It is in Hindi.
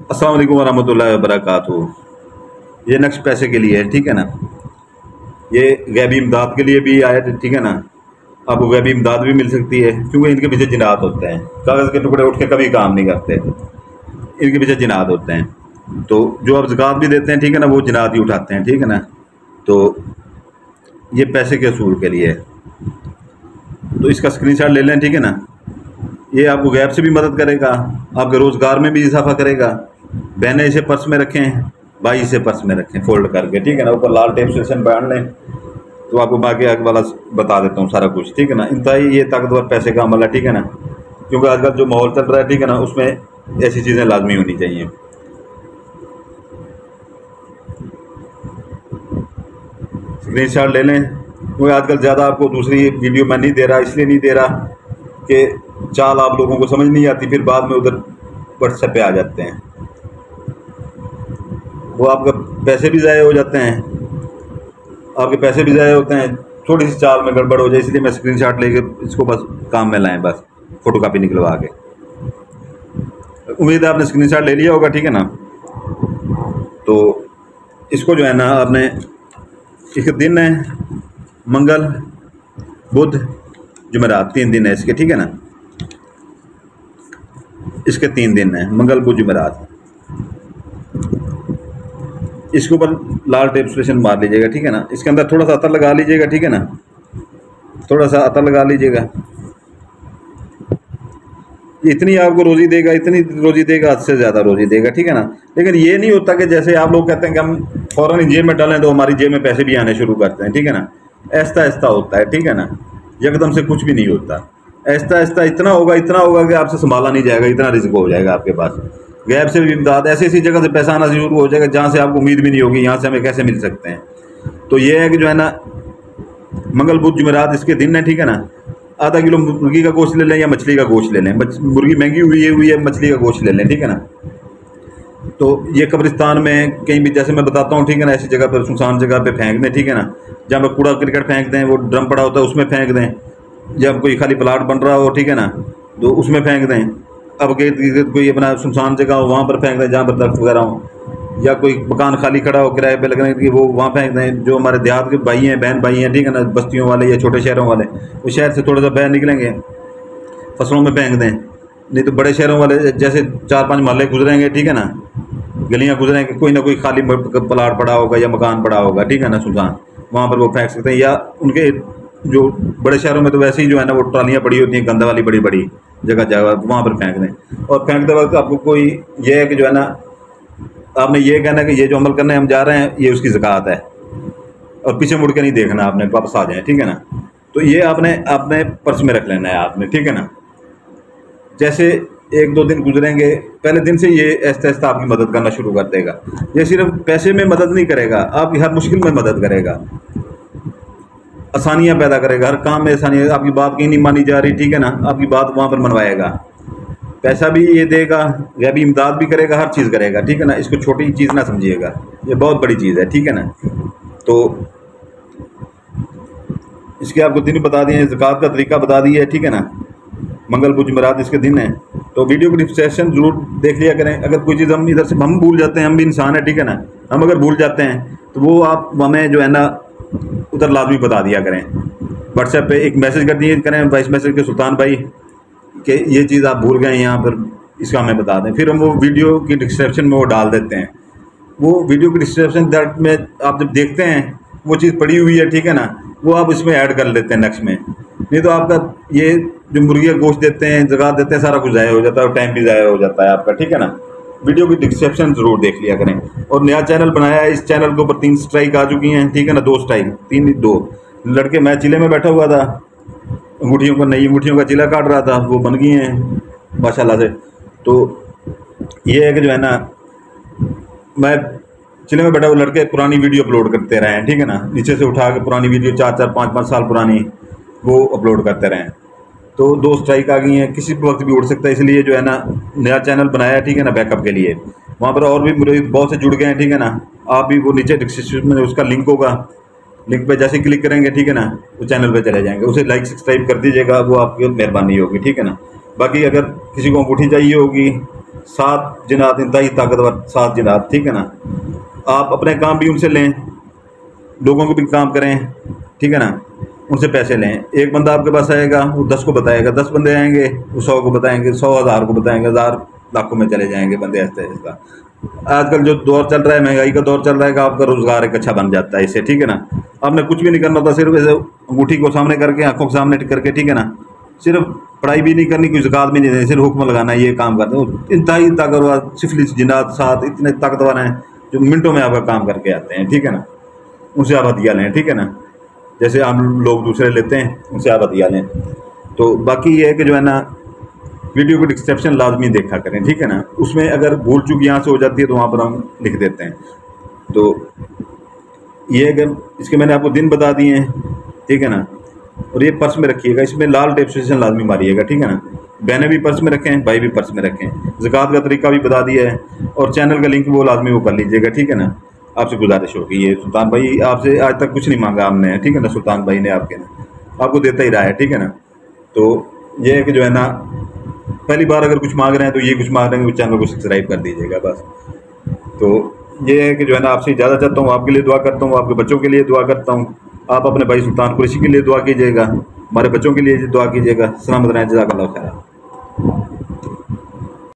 अस्सलाम वालेकुम वरहमतुल्लाहि वबरकातुहू। ये नक्श पैसे के लिए है, ठीक है ना। ये गैबी इमदाद के लिए भी आया, ठीक है ना। आपको गैबी इमदाद भी मिल सकती है क्योंकि इनके पीछे जिनात होते हैं। कागज़ के टुकड़े उठ के कभी काम नहीं करते, इनके पीछे जिनात होते हैं। तो जो आप ज़कात भी देते हैं, ठीक है ना, वो जिनात ही उठाते हैं, ठीक है ना। तो ये पैसे के असूल के लिए है। तो इसका स्क्रीनशॉट ले लें, ठीक है ना। ये आपको गैप से भी मदद करेगा, आपके रोज़गार में भी इजाफा करेगा। बहनें इसे पर्स में रखें, भाई इसे पर्स में रखें फोल्ड करके, ठीक है ना। ऊपर लाल टेप से बांध लें। तो आपको बाकी आगे वाला बता देता हूँ सारा कुछ, ठीक है ना। इंतहाई ये ताकतवर पैसे का अमल है, ठीक है ना, क्योंकि आजकल जो माहौल चल रहा है, ठीक है ना, उसमें ऐसी चीज़ें लाजमी होनी चाहिए। स्क्रीनशॉट ले लें, क्योंकि आजकल ज़्यादा आपको दूसरी वीडियो मैं नहीं दे रहा, इसलिए नहीं दे रहा कि चाल आप लोगों को समझ नहीं आती, फिर बाद में उधर व्हाट्सएप पे आ जाते हैं, वो आपका पैसे भी ज़ाया हो जाते हैं, आपके पैसे भी ज़ाया होते हैं। थोड़ी सी चाल में गड़बड़ हो जाए, इसलिए मैं स्क्रीनशॉट लेके इसको बस काम में लाएं, बस फ़ोटो कापी निकलवा के। उम्मीद है आपने स्क्रीनशॉट ले लिया होगा, ठीक है ना। तो इसको जो है ना, आपने एक दिन है मंगल बुध जुमेरात, 3 दिन है इसके, ठीक है ना। इसके 3 दिन है, मंगल बुध जुमेरात। इसके ऊपर लाल टेप स्टेशन मार लीजिएगा, ठीक है ना। इसके अंदर थोड़ा सा अतर लगा लीजिएगा, ठीक है ना, थोड़ा सा अतर लगा लीजिएगा। इतनी आपको रोज़ी देगा, इतनी रोज़ी देगा, हद से ज़्यादा रोज़ी देगा, ठीक है ना। लेकिन ये नहीं होता कि जैसे आप लोग कहते हैं कि हम फ़ौरन ही जेब में डालें तो हमारी जेब में पैसे भी आने शुरू करते हैं, ठीक है ना। ऐसा ऐसा होता है, ठीक है ना, यकदम से कुछ भी नहीं होता। ऐसा ऐसा इतना होगा कि आपसे संभाला नहीं जाएगा, इतना रिस्क हो जाएगा आपके पास। गैप से भी इमदाद, ऐसी ऐसी जगह से पैसा आना शुरू हो जाएगा जहाँ से आपको उम्मीद भी नहीं होगी, यहाँ से हमें कैसे मिल सकते हैं। तो ये है कि जो है ना, मंगल बुध जुमेरात इसके दिन है, ठीक है ना। आधा किलो मुर्गी का गोश्त ले लें या मछली का गोश्त ले लें, मुर्गी महंगी हुई है, मछली का गोश्त ले लें, ठीक है ना। तो ये कब्रिस्तान में कहीं भी, जैसे मैं बताता हूँ, ठीक है ना, ऐसी जगह पर, सुनसान जगह पे फेंक दें, ठीक है ना। जहाँ पर कूड़ा क्रिकेट फेंक दें, वो ड्रम पड़ा होता है उसमें फेंक दें। जब कोई खाली प्लाट बन रहा हो, ठीक है ना, तो उसमें फेंक दें। अब कोई अपना सुनसान जगह हो वहाँ पर फेंक दें, जहाँ पर दरख्त वगैरह हो, या कोई मकान खाली खड़ा हो किराए पे लगने की, वो वहाँ फेंक दें। जो हमारे देहात के भाई हैं, बहन भाई हैं, ठीक है ना, बस्तियों वाले या छोटे शहरों वाले, वो शहर से थोड़ा सा बाहर निकलेंगे, फसलों में फेंक दें। नहीं तो बड़े शहरों वाले जैसे 4-5 मोहल्ले गुजरेंगे, ठीक है ना, गलियाँ गुजरेंगे, कोई ना कोई खाली प्लाट पड़ा होगा या मकान पड़ा होगा, ठीक है ना, सुनसान, वहाँ पर वो फेंक सकते हैं। या उनके जो बड़े शहरों में तो वैसे ही जो है ना, वो ट्रालियाँ पड़ी होती हैं गंदा वाली, बड़ी बड़ी जगह जगह, वहाँ पर फेंक दें। और फेंकते वक्त आपको कोई ये है कि जो है ना, आपने ये कहना है कि ये जो अमल करने हम जा रहे हैं ये उसकी ज़कात है, और पीछे मुड़ के नहीं देखना, आपने वापस आ जाए, ठीक है ना। तो ये आपने अपने पर्स में रख लेना है आपने, ठीक है ना। जैसे 1-2 दिन गुजरेंगे, पहले दिन से ये ऐसा ऐसा आपकी मदद करना शुरू कर देगा। ये सिर्फ पैसे में मदद नहीं करेगा, आपकी हर मुश्किल में मदद करेगा, आसानियाँ पैदा करेगा, हर काम में आसानियाँ। आपकी बात कहीं नहीं मानी जा रही, ठीक है ना, आपकी बात वहाँ पर मनवाएगा। पैसा भी ये देगा, गैबी इमदाद भी करेगा, हर चीज़ करेगा, ठीक है ना। इसको छोटी चीज़ ना समझिएगा, ये बहुत बड़ी चीज़ है, ठीक है ना। तो इसके आपको दिन बता दिए, ज़कात का तरीका बता दिया है, ठीक है ना। मंगल बुध जुमेरात इसके दिन है। तो वीडियो को डिस्क्रिप्शन जरूर देख लिया करें। अगर कोई चीज़ हम इधर से हम भूल जाते हैं, हम भी इंसान है, ठीक है ना, हम अगर भूल जाते हैं तो वो आप हमें जो है ना उधर लाजमी बता दिया करें। व्हाट्सएप पे एक मैसेज कर दिए करें, वॉइस मैसेज के सुल्तान भाई, कि ये चीज़ आप भूल गए यहाँ पर, इसका हमें बता दें। फिर हम वो वीडियो की डिस्क्रिप्शन में वो डाल देते हैं। वो वीडियो की डिस्क्रिप्शन में आप जब देखते हैं वो चीज़ पड़ी हुई है, ठीक है ना, वो आप इसमें ऐड कर लेते हैं नक्श में। नहीं तो आपका ये जो मुर्गी का गोश्त देते हैं, ज़कात देते हैं, सारा कुछ ज़ाया हो जाता है और टाइम भी ज़ाया हो जाता है आपका, ठीक है ना। वीडियो की डिस्क्रिप्शन ज़रूर देख लिया करें। और नया चैनल बनाया है, इस चैनल के ऊपर 3 स्ट्राइक आ चुकी हैं, ठीक है ना, 2 स्ट्राइक, 2 लड़के, मैं चिले में बैठा हुआ था, अंगूठियों को, नई अंगूठियों का चिला काट रहा था, वो बन गई हैं माशाल्लाह से। तो ये है कि जो है ना, मैं चिले में बैठा हुआ, लड़के पुरानी वीडियो अपलोड करते रहे हैं, ठीक है ना, नीचे से उठा के पुरानी वीडियो 4-4, 5-5 साल पुरानी वो अपलोड करते रहे हैं। तो 2 स्ट्राइक आ गई हैं, किसी भी वक्त भी उड़ सकता है, इसलिए जो है ना नया चैनल बनाया है, ठीक है ना, बैकअप के लिए। वहाँ पर और भी मुझे बहुत से जुड़ गए हैं, ठीक है ना। आप भी वो नीचे डिस्क्रिप्शन में उसका लिंक होगा, लिंक पे जैसे क्लिक करेंगे, ठीक है ना, वो चैनल पे चले जाएंगे, उसे लाइक सब्सक्राइब कर दीजिएगा, वो आपकी मेहरबानी होगी, ठीक है ना। बाकी अगर किसी को अंगूठी चाहिए होगी 7 जिन्नात इंतहाई ताकतवर 7 जिन्नात, ठीक है ना। आप अपने काम भी उनसे लें, लोगों को भी काम करें, ठीक है ना, उनसे पैसे लें। एक बंदा आपके पास आएगा, वो 10 को बताएगा, 10 बंदे आएंगे, वो 100 को बताएंगे, 100 हज़ार को बताएंगे, 1000 लाखों में चले जाएंगे बंदे ऐसे ऐसा। आजकल जो दौर चल रहा है, महंगाई का दौर चल रहा है, कि आपका रोज़गार एक अच्छा बन जाता है इससे, ठीक है ना। आपने कुछ भी नहीं करना होता, सिर्फ ऐसे अंगूठी को सामने करके, आंखों के सामने करके, ठीक है ना, सिर्फ पढ़ाई भी नहीं करनी, कोई ज़कात भी नहीं देनी, सिर्फ हुक्म लगाना, ये काम करते हैं। इंतहाई ताकतवर सिफिलिस जिन्नात 7 इतने ताकतवर हैं जो मिनटों में आपका काम करके आते हैं, ठीक है ना। उनसे आप हदिया लें, ठीक है ना, जैसे आम लोग दूसरे लेते हैं, उनसे आप हदिया लें। तो बाकी ये है कि जो है ना, वीडियो को डिस्क्रिप्शन लाजमी देखा करें, ठीक है ना। उसमें अगर भूल चूक यहाँ से हो जाती है तो वहाँ पर हम लिख देते हैं। तो ये अगर इसके मैंने आपको दिन बता दिए हैं, ठीक है ना। और ये पर्स में रखिएगा, इसमें लाल टेप से लाजमी मारिएगा, ठीक है ना। बहनें भी पर्स में रखें, भाई भी पर्स में रखें। ज़कात का तरीका भी बता दिया है, और चैनल का लिंक वो लाजमी वो कर लीजिएगा, ठीक है ना। आपसे गुजारिश होगी, ये सुल्तान भाई आपसे आज तक कुछ नहीं मांगा हमने, ठीक है ना। सुल्तान भाई ने आपको देता ही रहा है, ठीक है ना। तो ये है कि जो है ना, पहली बार अगर कुछ मांग रहे हैं तो ये कुछ मांग रहे हैं, चैनल को सब्सक्राइब कर दीजिएगा बस। तो ये है कि जो है ना, आपसे इजाज़त चाहता हूँ, आपके लिए दुआ करता हूँ, आपके बच्चों के लिए दुआ करता हूँ। आप अपने भाई सुल्तान कुरैशी के लिए दुआ कीजिएगा, हमारे बच्चों के लिए दुआ कीजिएगा। सलामत रहें, जज़ाकल्लाह खैर।